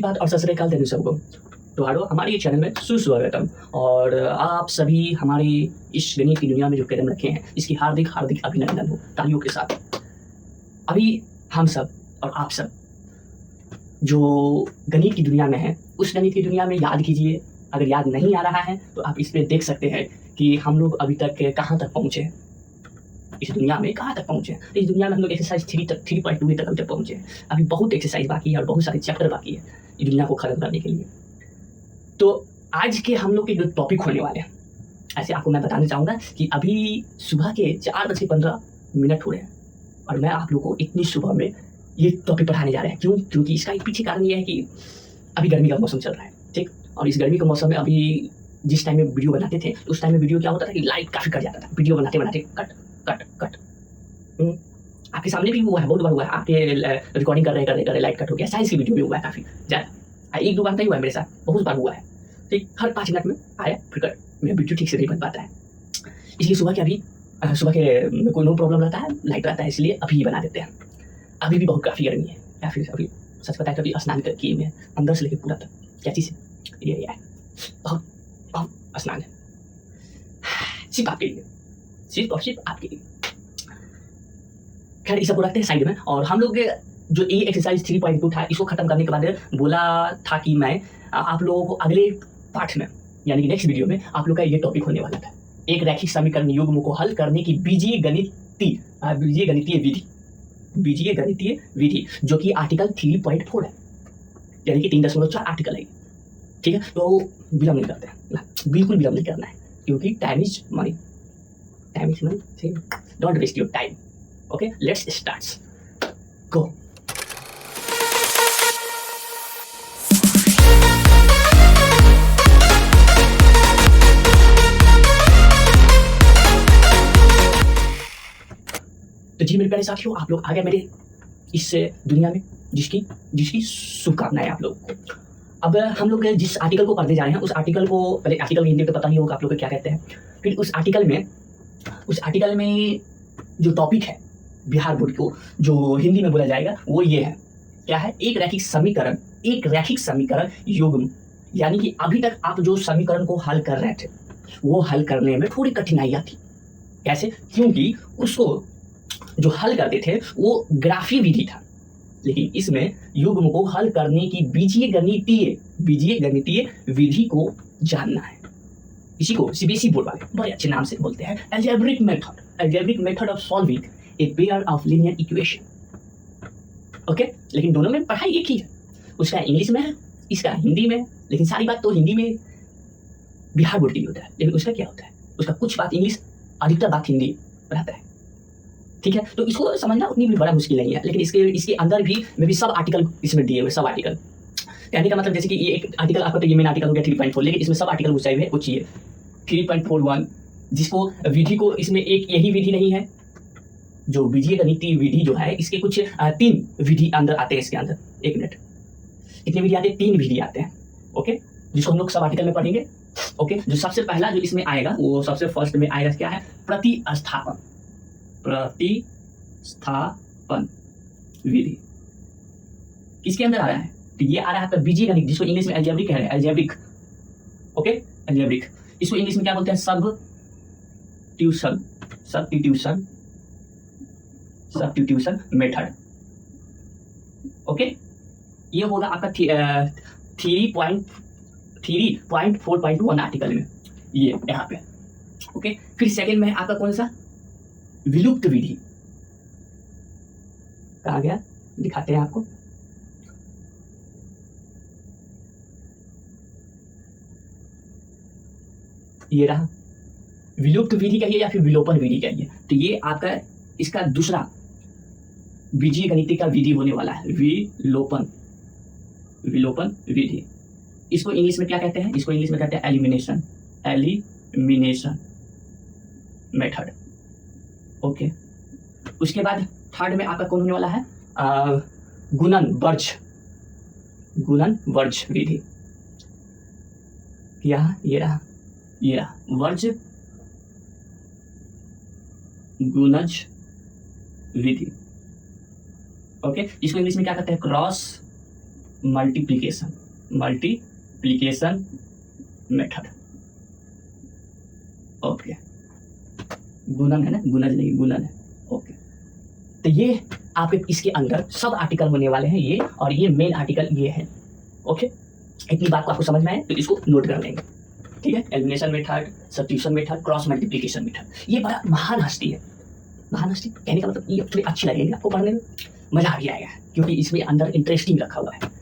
बात और सत श्री अकाल देने सबको। तो हारो हमारे ये चैनल में सुस्वागतम। और आप सभी हमारी इस गणित की दुनिया में जो कदम रखे हैं इसकी हार्दिक हार्दिक अभिनंदन हो तालियों के साथ। अभी हम सब और आप सब जो गणित की दुनिया में हैं उस गणित की दुनिया में याद कीजिए। अगर याद नहीं आ रहा है तो आप इसमें देख सकते हैं कि हम लोग अभी तक कहाँ तक पहुँचे हैं, इस दुनिया में कहाँ तक पहुँचे हैं। इस दुनिया में हम लोग एक्सरसाइज 3.2 तक अभी तक पहुँचे हैं। अभी बहुत एक्सरसाइज बाकी है और बहुत सारे चैप्टर बाकी है इस दुनिया को खत्म करने के लिए। तो आज के हम लोग के जो टॉपिक होने वाले हैं, ऐसे आपको मैं बताना चाहूँगा कि अभी सुबह के 4:15 हो रहे हैं और मैं आप लोग को इतनी सुबह में ये टॉपिक पढ़ाने जा रहे हैं। क्यों? क्योंकि इसका एक पीछे कारण ये है कि अभी गर्मी का मौसम चल रहा है, ठीक। और इस गर्मी के मौसम में अभी जिस टाइम में वीडियो बनाते थे उस टाइम में वीडियो क्या होता था कि लाइट काफ़ी कट जाता था। वीडियो बनाते बनाते कट कट कट। आपके सामने भी हुआ है, बहुत बार हुआ है। आपके रिकॉर्डिंग कर रहे लाइट कट हो गया। साइंस की वीडियो भी हुआ है काफ़ी ज़्यादा, 1-2 बार नहीं हुआ है मेरे साथ, बहुत बार हुआ है, ठीक। हर 5 मिनट में आया फिर कट, मेरा वीडियो ठीक से नहीं बन पाता है। इसलिए सुबह के कोई नो प्रॉब्लम रहता है, लाइट रहता है, इसलिए अभी बना देते हैं। अभी भी बहुत काफ़ी गर्मी है या फिर अभी सच बताए तो अभी स्नान किए हुए हैं अंदर से लेकर पूरा तक। क्या चीज़ है ये है, बहुत बहुत स्नान है सिर्फ आपके लिए, सिर्फ और सिर्फ आपके लिए। खैर इस सबको रखते हैं साइड में। और हम लोग जो ये एक्सरसाइज 3.2 था इसको खत्म करने के बाद बोला था कि मैं आप लोगों को अगले पाठ में यानी कि नेक्स्ट वीडियो में आप लोग का ये टॉपिक होने वाला था, एक रैखिक समीकरण युग्म को हल करने की बीजीय गणितीय विधि जो कि आर्टिकल 3.4 है, यानी कि 3.4 आर्टिकल है, ठीक है। तो विलंब नहीं करते हैं, बिल्कुल विलंब नहीं करना है क्योंकि time is money, don't waste your time. Okay, let's start, go. तो जी मेरे प्यारे साथियों, आप लोग आ गए मेरे इस दुनिया में जिसकी शुभकामनाएं आप लोगों को। अब हम लोग जिस आर्टिकल को पढ़ने जा रहे हैं उस आर्टिकल को, पहले आर्टिकल की हिंदी में तो पता नहीं होगा आप लोग को क्या कहते हैं। फिर उस आर्टिकल में जो टॉपिक है बिहार बोर्ड को जो हिंदी में बोला जाएगा वो ये है, क्या है, एक रैखिक समीकरण युग्म। यानी कि अभी तक आप जो समीकरण को हल कर रहे थे वो हल करने में थोड़ी कठिनाइयाँ थी। कैसे? क्योंकि उसको जो हल करते थे वो ग्राफीय विधि था, लेकिन इसमें युग्म को हल करने की बीजीय गणितीय विधि को जानना है। इसी को सीबीएसई बोर्ड वाले बड़े अच्छे नाम से बोलते हैं algebraic method of solving a pair of linear equation. Okay, लेकिन दोनों में पढ़ाई एक ही है, उसका इंग्लिश में है, इसका हिंदी में है। लेकिन सारी बात तो हिंदी में बिहार बोर्ड के लिए होता है, लेकिन उसका क्या होता है, उसका कुछ बात इंग्लिश, अधिकतर बात हिंदी रहता है, ठीक है। तो इसको समझना उतनी भी बड़ा मुश्किल नहीं है, लेकिन इसके अंदर भी सब आर्टिकल इसमें दिए हुए, सब आर्टिकल। कहने का मतलब जैसे कि ये एक आर्टिकल आपका तो ये मेन आर्टिकल हो गया 3.4, लेकिन इसमें सब आर्टिकल घुसाए हुए कुछ ये 3.41, जिसको विधि को, इसमें एक यही विधि नहीं है जो बीजीय गणितीय विधि जो है, इसके कुछ 3 विधि अंदर आते हैं। इसके अंदर 1 मिनट कितने विधि आते हैं? 3 विधि आते हैं, ओके, जिसको हम लोग सब आर्टिकल में पढ़ेंगे। ओके, जो सबसे पहला जो इसमें आएगा वो सबसे फर्स्ट में आएगा क्या है, प्रतिस्थापन विधि। किसके अंदर आ रहा है? तो ये आ रहा है आपका बीजीय गणित, जिसको इंग्लिश में अलजेब्रिक कह रहे हैं, अलजेब्रिक। ओके, अलजेब्रिक, इसको इंग्लिश में क्या बोलते हैं? Substitution method. ओके, ये होगा आपका 3.4.1 आर्टिकल में, ये यहाँ पे। ओके, फिर सेकंड में आपका कौन सा? विलुप्त विधि। कहा गया, दिखाते हैं आपको। ये रहा, विलुप्त विधि कहिए या फिर विलोपन विधि कहिए। तो ये आपका इसका दूसरा बीजीय गणितीय का विधि होने वाला है, विलोपन विधि। इसको इंग्लिश में क्या कहते हैं? इसको इंग्लिश में कहते हैं एलिमिनेशन मेथड। ओके, उसके बाद थर्ड में आपका कौन होने वाला है? गुणन वर्ज विधि। ये रहा वर्ज गुणज विधि। ओके, इसको इंग्लिश में क्या कहते हैं? Cross multiplication method. ओके, गुणन है ना, गुणज नहीं, गुणन है। ओके, तो ये आपके इसके अंदर सब आर्टिकल होने वाले हैं ये, और ये मेन आर्टिकल ये है। ओके, इतनी बात को आपको समझ में आए तो इसको नोट कर लेंगे, ठीक है। Elimination method, substitution method, cross multiplication method, ये बड़ा महान हस्ती है। महान हस्ती कहने का मतलब ये थोड़ी अच्छी लगेगी आपको, पढ़ने में मजा भी आएगा, क्योंकि इसमें अंदर इंटरेस्टिंग रखा हुआ है।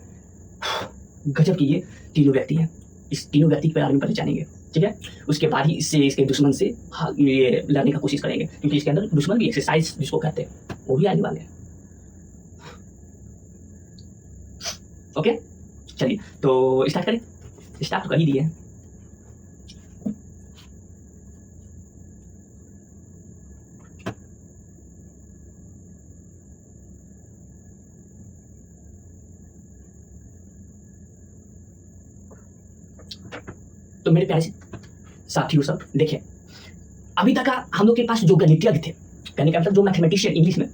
गजब की ये तीनों व्यक्ति हैं, इस तीनों व्यक्ति के बारे में पहले जानेंगे, ठीक है। उसके बाद ही इससे इसके दुश्मन से ये लड़ने का कोशिश करेंगे, क्योंकि इसके अंदर दुश्मन भी एक्सरसाइज जिसको कहते हैं वो भी आने वाले हैं। ओके, चलिए तो स्टार्ट करें। स्टार्ट तो कर ही दिए हैं। तो मेरे प्यारे साथियों सब देखिए, अभी तक का हम लोग के पास जो गणितज्ञ थे, कहने का मतलब जो मैथमेटिशियन, इंग्लिश में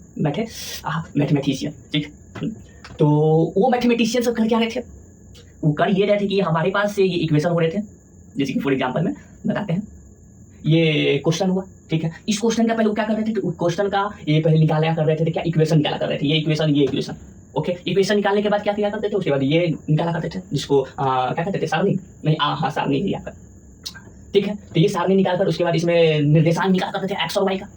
मैथमेटिशियन, ठीक। तो वो मैथमेटिशियन सब कर क्या रहे थे, वो कर ये रहे थे कि हमारे पास से ये इक्वेशन हो रहे थे, जैसे कि फॉर एग्जांपल में बताते हैं, ये क्वेश्चन हुआ, ठीक है। इस क्वेश्चन का पहले वो क्या कर रहे थे, क्वेश्चन का ये पहले निकाला कर रहे थे, क्या इक्वेशन निकाला कर रहे थे, ये इक्वेशन। ओके, इक्वेशन निकालने के बाद क्या किया करते थे, उसके बाद ये निकाला करते थे, जिसको क्या कहते थे, सारणी, नहीं हाँ सारणी ही आता, ठीक है। तो ये सारणी निकालकर उसके बाद इसमें निर्देशांक निकाल करते थे एक्स और वाई का,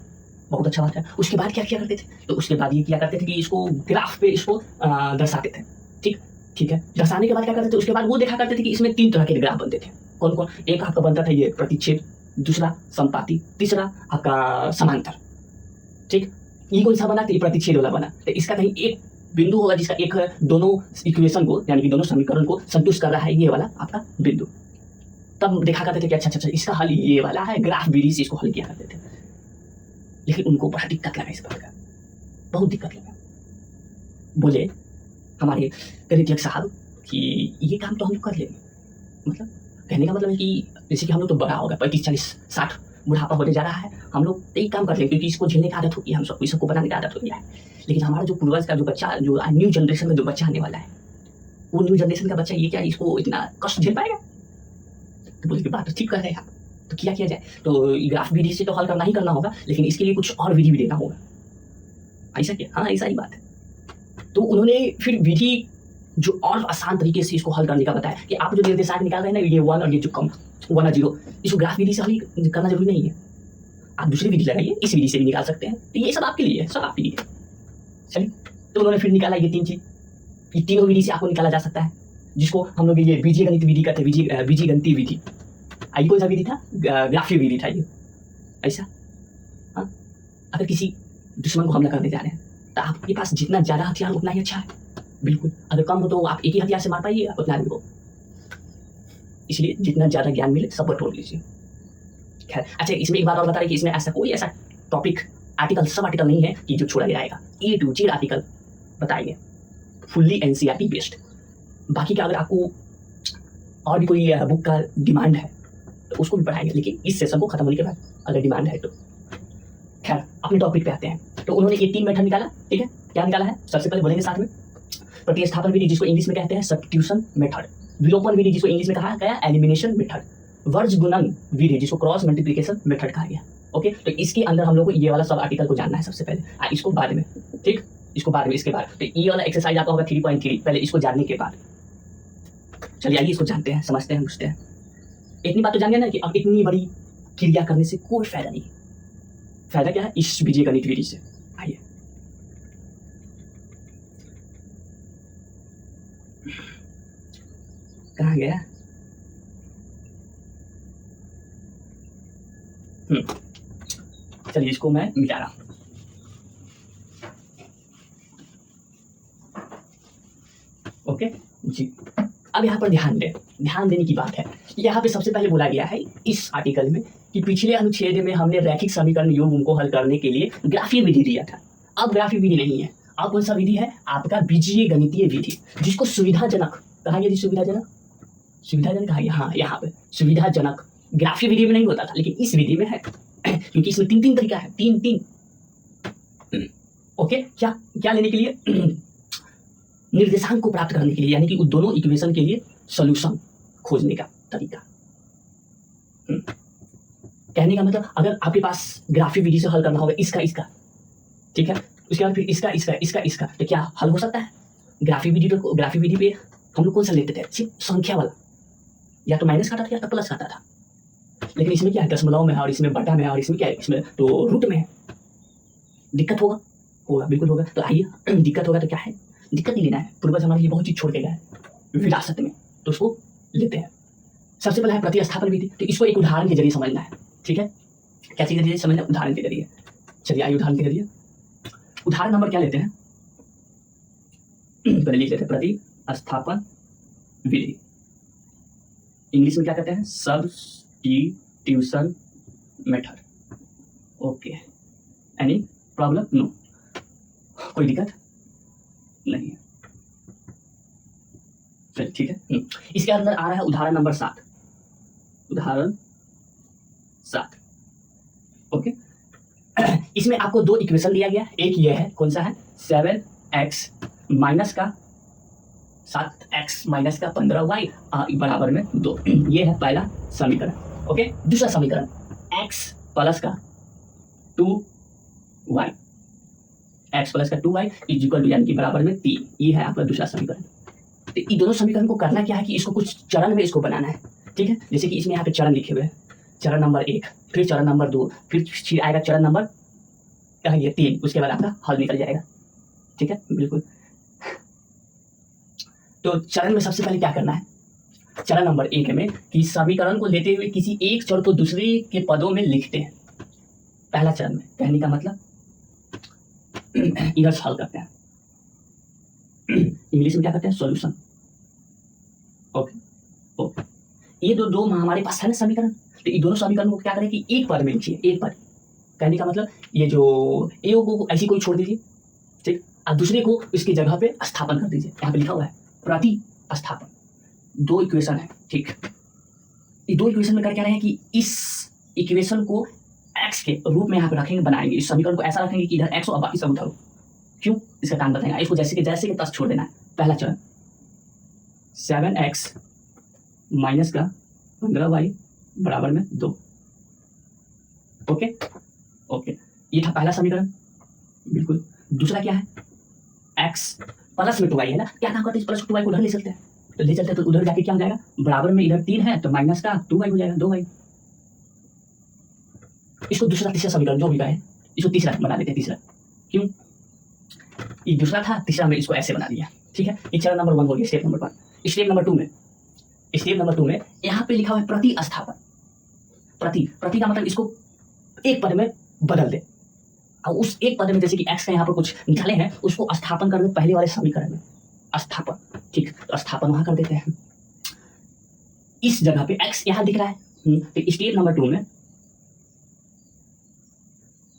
बहुत अच्छा बात है। उसके बाद क्या किया करते थे, तो उसके बाद ये किया करते थे कि इसको ग्राफ पे इसको दर्शाते थे, ठीक है। दर्शाने के बाद क्या करते थे, उसके बाद वो देखा करते थे कि इसमें 3 तरह के ग्राफ बनते थे। कौन कौन, एक आपका बनता था ये प्रतिच्छेद, दूसरा संपाती, तीसरा आपका समांतर, ठीक। ये कौन सा बना, तो ये प्रतिच्छेद वाला बना। तो इसका कहीं एक बिंदु होगा जिसका एक दोनों इक्वेशन को, यानी कि दोनों समीकरण को संतुष्ट कर रहा है, ये वाला आपका बिंदु। तब देखा करते थे कि अच्छा इसका हल ये वाला है, ग्राफ विधि से इसको हल किया करते थे। लेकिन उनको बड़ा दिक्कत लगा इस बात का, बहुत दिक्कत लगा। बोले हमारे गणितज्ञ साहब कि ये काम तो हम कर लेंगे, मतलब कहने का मतलब है कि जैसे कि हम लोग तो बड़ा होगा, 35, 40, 60 बुढ़ापा होने जा रहा है, हम लोग यही काम कर लेंगे, क्योंकि इसको झेलने की आदत होती है, हम सबको इसको बनाने की आदत हो गया है। लेकिन हमारा जो पूर्वज का जो बच्चा, जो न्यू जनरेशन का जो बच्चा आने वाला है, वो न्यू जनरेशन का बच्चा ये क्या इसको इतना कष्ट झेल पाएगा। तो बोले कि बात तो ठीक कर रहे हैं आप, तो क्या किया जाए, तो ग्राफ विधि से तो हल करना ही करना होगा, लेकिन इसके लिए कुछ और विधि भी देना होगा। ऐसा क्या, हाँ ऐसा ही बात है। तो उन्होंने फिर विधि जो और आसान तरीके से इसको हल करने का बताया कि आप जो निर्देशांक निकाल रहे हैं ना, ये 1 और ये जो कम 1 और 0, इसको ग्राफ विधि से हल करना जरूरी नहीं है, आप दूसरी विधि लगाइए, इस विधि से भी निकाल सकते हैं। तो ये सब आपके लिए है, सब आपके लिए। चलिए, तो उन्होंने फिर निकाला ये 3 चीज, ये तीनों विधि से आपको निकाला जा सकता है, जिसको हम लोग ये बीजीय गणित विधि कहते हैं, बीजीय गणितीय विधि। आई कौन सा विधि था, ग्राफीय विधि था ये। ऐसा, हाँ, अगर किसी दुश्मन को हमला करने जा रहे हैं तो आपके पास जितना ज्यादा हथियार उतना ही अच्छा है, बिल्कुल। अगर कम हो तो आप एक ही हथियार से मार पाइएगा उतना आदमी को, इसलिए जितना ज्यादा ज्ञान मिले सब बटोर लीजिए। खैर, अच्छा इसमें एक बात और बता रही कि इसमें ऐसा कोई ऐसा टॉपिक, आर्टिकल, सब आर्टिकल नहीं है कि जो छोड़ा जाएगा, A to Z आर्टिकल बताएंगे, फुल्ली NCERT बेस्ड। बाकी का अगर आपको और भी कोई बुक का डिमांड है तो उसको भी पढ़ाएंगे, लेकिन इस सेशन को खत्म होने के बाद अगर डिमांड है तो। खैर, अपने टॉपिक पे आते हैं। तो उन्होंने ये 3 मेथड निकाला, ठीक है। क्या निकाला है, सबसे पहले बोलेंगे साथ में, प्रतिस्थापन विधि जिसको इंग्लिश में कहते हैं सब्स्टिट्यूशन मेथड, विलोपन विधि जिसको इंग्लिश में कहा गया एलिमिनेशन मेथड, वर्ज गुणन विधि जिसको क्रॉस मल्टीप्लिकेशन मेथड कहा गया। ओके, तो इसके अंदर हम लोग को ये वाला सब आर्टिकल को जानना है सबसे पहले, इसको बाद में, ठीक, इसको बाद में, इसके बाद। तो ये वाला एक्सरसाइज आपका होगा 3.3, पहले इसको जानने के बाद। चलिए आइए इसको जानते हैं, समझते हैं, बुझते हैं। इतनी बात तो जान गए ना कि अब इतनी बड़ी क्रिया करने से कोई फायदा नहीं। फायदा क्या है, इस बीजीय गणित विधि से। आइए, कहाँ गया, चलिए इसको मैं मिटा रहा हूं। ओके जी, अब यहाँ पर ध्यान देने की बात है। यहाँ पे सबसे पहले बोला गया है इस आर्टिकल में कि पिछले अनुच्छेद में हमने रैखिक समीकरण योग उनको हल करने के लिए ग्राफीय विधि दिया था। अब ग्राफीय विधि नहीं है, अब कौन सा विधि है, आपका बीजीय गणितीय विधि, जिसको सुविधाजनक कहा गया। सुविधाजनक कहा गया, हाँ यहाँ पे सुविधाजनक। ग्राफीय विधि में नहीं होता था, लेकिन इस विधि में है, क्योंकि इसमें 3 तरीका है, 3। ओके, क्या लेने के लिए निर्देशांक को प्राप्त करने के लिए, यानी कि उन दोनों इक्वेशन के लिए सॉल्यूशन खोजने का तरीका। कहने का मतलब अगर आपके पास ग्राफिक विधि से हल करना होगा इसका इसका, ठीक है, उसके बाद फिर इसका इसका इसका इसका, तो क्या हल हो सकता है? ग्राफिक विधि पे हम लोग कौन सा लेते थे? सिर्फ संख्या वाला, या तो माइनस खाता था या तो प्लस खाता था। लेकिन इसमें क्या है, दशमलव में है और इसमें बटा में है और इसमें क्या है, इसमें तो रूट में है। दिक्कत होगा बिल्कुल होगा। तो आइए दिक्कत होगा तो क्या है, दिक्कत नहीं लेना है, पूर्वज हमारे लिए बहुत चीज छोड़ के गया है विरासत में, तो उसको लेते हैं। सबसे पहले है प्रतिस्थापन विधि। तो इसको एक उदाहरण के जरिए समझना है, ठीक है, क्या चीज के जरिए समझना, उदाहरण के जरिए। चलिए आइए उदाहरण के जरिए, उदाहरण नंबर क्या लेते हैं, पहले लिख लेते हैं प्रतिस्थापन विधि। इंग्लिश में क्या कहते हैं, substitution method. Okay, any problem? No, कोई दिक्कत नहीं है। चलिए ठीक है। इसके अंदर आ रहा है उदाहरण नंबर 7, उदाहरण 7। ओके, इसमें आपको दो इक्वेशन दिया गया, एक ये है, कौन सा है, 7x माइनस का 7x माइनस का 15y बराबर में 2, ये है पहला समीकरण। ओके, दूसरा समीकरण x प्लस का 2y, x प्लस का 2y इज इक्वल टू यानी कि बराबर में 3, ये है आपका दूसरा समीकरण। तो इन दोनों समीकरण को करना क्या है कि इसको कुछ चरण में इसको बनाना है, ठीक है। जैसे कि इसमें यहाँ पे चरण लिखे हुए हैं, चरण नंबर 1, फिर चरण नंबर 2, फिर आएगा चरण नंबर 3, उसके बाद आपका हल निकल जाएगा, ठीक है, बिल्कुल। तो चरण में सबसे पहले क्या करना है, चरण नंबर 1 में कि समीकरण को लेते हुए किसी एक चर को दूसरे के पदों में लिखते हैं। पहला चरण में, कहने का मतलब इधर हल करते हैं, इंग्लिश में क्या कहते हैं, सॉल्यूशन। ओके, ये दो हमारे पास है ना समीकरण, तो ये दोनों समीकरण को क्या करें कि एक पद में लिखिए, एक पद। कहने का मतलब ये जो ए को ऐसी कोई छोड़ दीजिए, ठीक, और दूसरे को इसकी जगह पे स्थापन कर दीजिए। यहाँ पे लिखा हुआ है प्रतिस्थापन, दो इक्वेशन है, ठीक। ये दो इक्वेशन में कर क्या रहे हैं कि इस इक्वेशन को x के रूप में यहाँ पे रखेंगे, बनाएंगे इस समीकरण को ऐसा रखेंगे कि इधर x हो और बाकी सब उधर हो। क्यों, इसका कारण बताएंगे। इसको जैसे के तस छोड़ देना है। पहला चरण 7x माइनस का 15y बराबर में 2। ओके, ये था पहला समीकरण, बिल्कुल। दूसरा क्या है, x प्लस में 2y है ना, क्या काम करते हैं, प्लस 2y को उधर ले चलते हैं, तो ले चलते हैं तो उधर जाके क्या हो जाएगा, बराबर में इधर 3 है तो माइनस का 2y हो जाएगा, 2y। इसको दूसरा तीसरा समीकरण जो भी का है, इसको तीसरा बना देते हैं, तीसरा। क्यों, ये दूसरा था, तीसरा में इसको ऐसे बना दिया, ठीक है। ये चरण नंबर 1 हो गया, स्टेप नंबर 1। स्टेप नंबर 2 में यहाँ पे लिखा हुआ है प्रतिस्थापन। प्रति का मतलब इसको एक पद में बदल दे, और उस एक पद में जैसे कि x का यहाँ पर कुछ निकाले हैं उसको स्थापन कर दे पहले वाले समीकरण में, स्थापन, ठीक। तो स्थापन वहां कर देते हैं, इस जगह पे x यहाँ दिख रहा है। तो स्टेप नंबर 2 में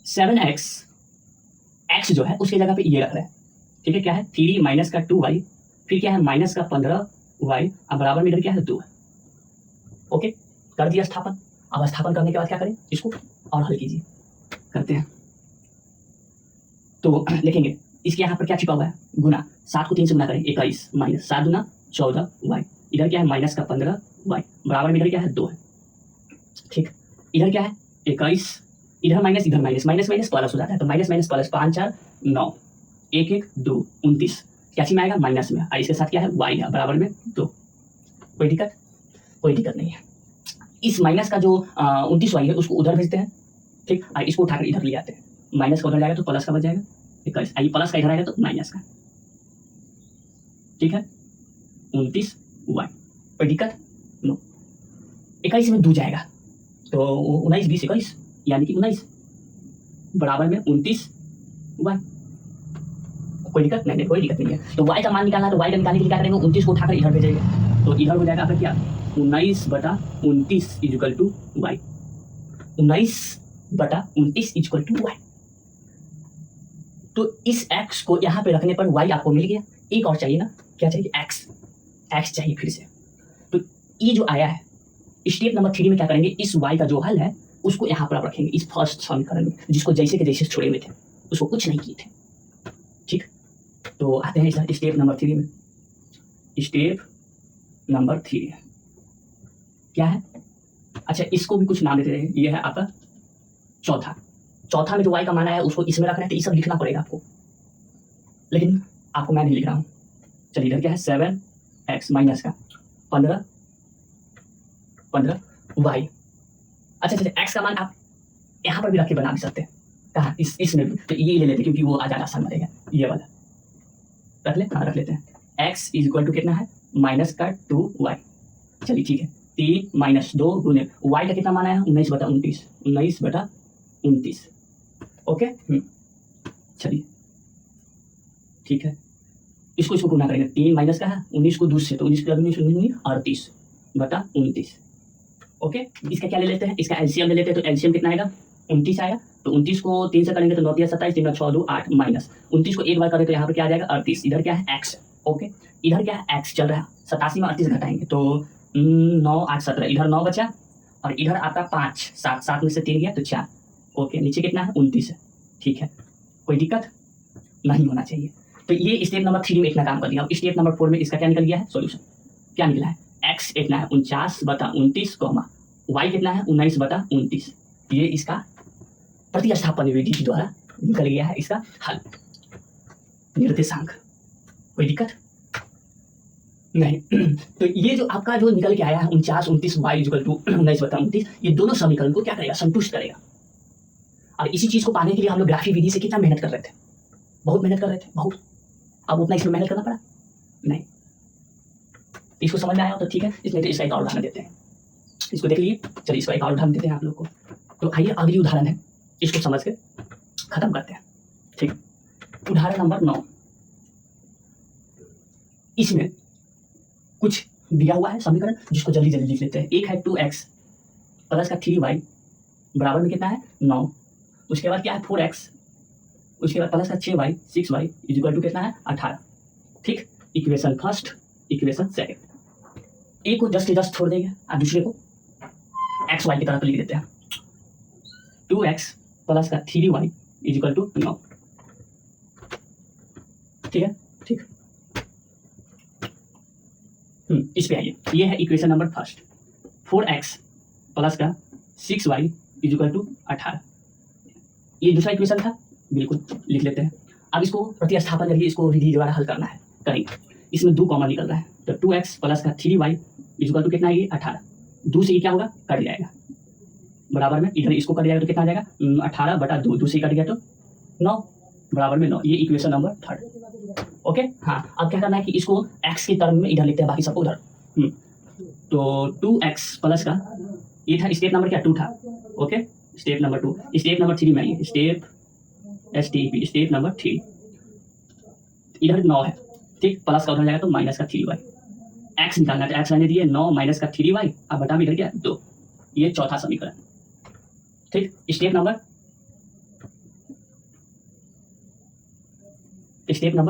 7x x जो है उसकी जगह पे ये रख रहे हैं, ठीक है। क्या है, 3 माइनस का 2y, फिर क्या है माइनस का 15y, अब बराबर में इधर क्या है 2 है। ओके, कर दिया स्थापन। अब स्थापन करने के बाद क्या करें, इसको और हल कीजिए, करते हैं। तो लिखेंगे इसके यहाँ पर क्या छिपा हुआ है, गुना, 7 को 3 से गुना करें, 21 माइनस 7 गुना 14y, इधर क्या है माइनस का 15y, बराबर में इधर क्या है 2 है, ठीक। इधर क्या है 21, इधर माइनस, इधर माइनस, माइनस माइनस प्लस हो जाता है, तो माइनस माइनस प्लस, 5 4 9, 1 1 2 29, क्या चीज में आएगा, माइनस में, और इसके साथ क्या है y है, बराबर में 2। कोई दिक्कत नहीं है। इस माइनस का जो 29y है उसको उधर भेजते हैं, ठीक, और इसको उठाकर इधर ले आते हैं, माइनस का उधर जाएगा तो प्लस का बच जाएगा, 21, आई प्लस का इधर आएगा तो माइनस का, ठीक है, 29y। कोई दिक्कत नो। 21 में 2 जाएगा तो 19 20 21, यानी कि 19 बराबर में 29y। कोई दिक्कत नहीं, कोई दिक्कत नहीं है। तो y का मान निकालना है, तो y का निकालने के लिए क्या करेंगे, 29 को उठाकर इधर भेजेंगे, तो इधर हो जाएगा आपका क्या, 19/29 equal to y, 19/29 equal to y। तो इस x को यहाँ पे रखने पर y आपको मिल गया। एक और चाहिए ना, क्या चाहिए, x चाहिए फिर से। तो ये जो आया है, स्टेप नंबर 3 में क्या करेंगे, इस y का जो हल है उसको यहाँ पर आप रखेंगे, इस फर्स्ट समीकरण में, जिसको जैसे के जैसे छोड़े हुए थे, उसको कुछ नहीं किए थे, ठीक। तो आते हैं इस स्टेप नंबर 3 में। स्टेप नंबर 3 क्या है? अच्छा, इसको भी कुछ नाम देते हैं। ये है आपका चौथा में जो y का मान आया है उसको इसमें रखना है, तो ये सब लिखना पड़ेगा आपको, लेकिन आपको मैं नहीं लिख रहा हूँ। चलिए, इधर क्या है? 7x माइनस का 15y। अच्छा, x का मान आप यहाँ पर भी रख के बना भी सकते हैं। कहाँ? इसमें भी। तो ये ले लेते क्योंकि वो ज़्यादा आसान बनेगा। ये वाला रख ले, हाँ रख लेते हैं। x इज इक्वल टू कितना है? माइनस का 2y। चलिए ठीक है, 3 माइनस 2 गुने y का कितना मान आया? 19/29। 19/29। ओके, चलिए ठीक है, इसको गुना करेंगे। 3 माइनस का है 19 को 2 से, तो 19 38/29। ओके, इसका क्या ले लेते हैं? इसका एलसीएम ले लेते हैं। तो एलसीएम कितना आएगा? 29 आएगा। तो 29 को 3 से करेंगे तो 9 × 27, 3 × 6 = 2 8 माइनस 29 को एक बार करें तो यहाँ पर क्या आ जाएगा? 38। इधर क्या है? x। ओके, इधर क्या है? x चल रहा है। 87 में 38 घटाएंगे तो 9 8 17, इधर 9 बचा और इधर आता 5 7 में से 3 गया तो 4। ओके, नीचे कितना है? 29 है। ठीक है, कोई दिक्कत नहीं होना चाहिए। तो ये स्टेप नंबर 3 में इतना काम कर दिया। अब स्टेप नंबर 4 में इसका क्या निकल गया है? सॉल्यूशन क्या निकला है? x कितना है? 49/29, y कितना है? 19/29। ये इसका प्रतिस्थापन विधि के द्वारा निकल गया है इसका हल, निर्देशांक। कोई दिक्कत नहीं। तो ये जो आपका जो निकल के आया है 49 29 y = 19/29, ये दोनों समीकरण को क्या करेगा? संतुष्ट करेगा। और इसी चीज को पाने के लिए हम लोग ग्राफी विधि से कितना मेहनत कर रहे थे? बहुत मेहनत कर रहे थे, बहुत। अब उतना इसमें मेहनत करना पड़ा नहीं। इसको समझ में आया हो तो ठीक है, इसमें तो इसका एक और उदाहरण देते हैं। इसको देख लीजिए। चलिए, इसका एक और उदाहरण देते हैं आप लोग को। तो आइए, अगली उदाहरण है, इसको समझ के खत्म करते हैं। ठीक, उदाहरण नंबर 9। इसमें कुछ दिया हुआ है समीकरण, जिसको जल्दी जल्दी लिख लेते हैं। एक है 2x प्लस का 3y बराबर में कितना है? 9। उसके बाद क्या है? 4x, उसके बाद प्लस का 6y 6y is equal to कितना है? 18। ठीक, इक्वेशन फर्स्ट, इक्वेशन सेकंड। एक को जस्ट जस्ट छोड़ देंगे और दूसरे को एक्स वाई की तरह लिख देते हैं। 2x प्लस का 3y इज इक्वल टू 9। ठीक है, ठीक। इस पे आइए, ये है equation number first. 4x plus का 6y इज इक्वल टू 18। ये दूसरा इक्वेशन था, बिल्कुल लिख लेते हैं। अब इसको प्रतिस्थापन करके इसको विधि द्वारा हल करना है, करेंगे। इसमें 2 कॉमन निकल रहा है, तो 2x प्लस का 3y इज इक्वल टू कितना है? ये 18। 2 से ये क्या होगा? कट जाएगा, बराबर में इधर इसको कट जाएगा तो कितना आ जाएगा? 18/2। 2 से कट गया तो 9, बराबर में 9। ये इक्वेशन नंबर थर्ड। ओके, हाँ। अब क्या करना है कि इसको x के टर्म में इधर लिखते हैं, बाकी सबको उधर। तो 2x प्लस का ये था स्टेप नंबर क्या? 2 था। Okay, step number 2। Step number 3 में आइए, स्टेप नंबर 3। इधर 9 है, ठीक, प्लस का उधर जाएगा तो माइनस का 3y। x निकालना है, x रहने दिए 9 माइनस का 3y, अब बटा में इधर क्या? 2। ये चौथा समीकरण। ठीक, स्टेप नंबर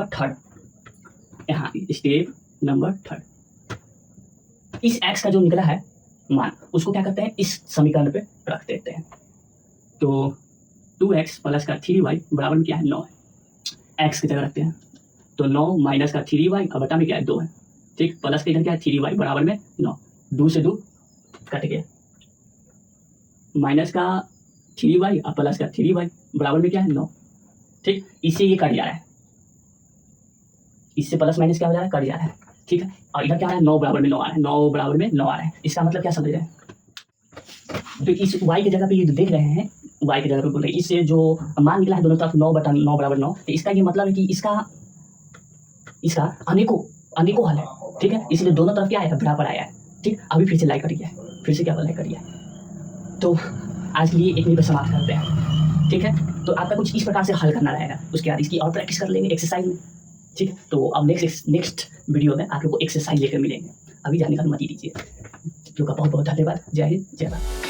थर्ड। यहाँ स्टेप नंबर थर्ड। इस x का जो निकला है मान, उसको क्या करते हैं? इस समीकरण पे रख देते हैं। तो 2x प्लस का 3y बराबर में क्या है? 9 है। x की जगह रखते हैं, तो 9 माइनस का 3y, अब बटा में क्या है? 2 है। ठीक, प्लस का इधर क्या है? 3y बराबर में 9। 2 से 2 कट गया, माइनस का 3y और प्लस का 3y बराबर में क्या है? 9। ठीक, इससे ये कट जा रहा है, इससे प्लस माइनस क्या हो जा रहा है? कट जा रहा है। ठीक है, और इधर क्या आ रहा है? 9 बराबर में 9 आ रहा है, 9 बराबर में 9 आ रहा है। इसका मतलब क्या समझ रहे हैं? तो इस y की जगह पे ये जो देख रहे हैं, y की जगह पे बोल रहे हैं, इससे जो मान निकला है दोनों तरफ 9/9 बराबर 9, तो इसका ये मतलब है कि इसका अनेकों हल है। ठीक है, इसलिए दोनों तरफ क्या है? बराबर आया है। ठीक, अभी फिर से लाइक करिए, फिर से क्या लाइक करिए। तो आज के लिए इतनी पर समाप्त करते हैं। ठीक है, तो आपका कुछ इस प्रकार से हल करना रहेगा, उसके बाद इसकी और प्रैक्टिस कर लेंगे एक्सरसाइज में। ठीक है, तो अब नेक्स्ट वीडियो में आप लोग को एक्सरसाइज लेकर मिलेंगे। अभी जाने का अनुमति दीजिए। लोग का बहुत बहुत धन्यवाद। जय हिंद, जय भारत।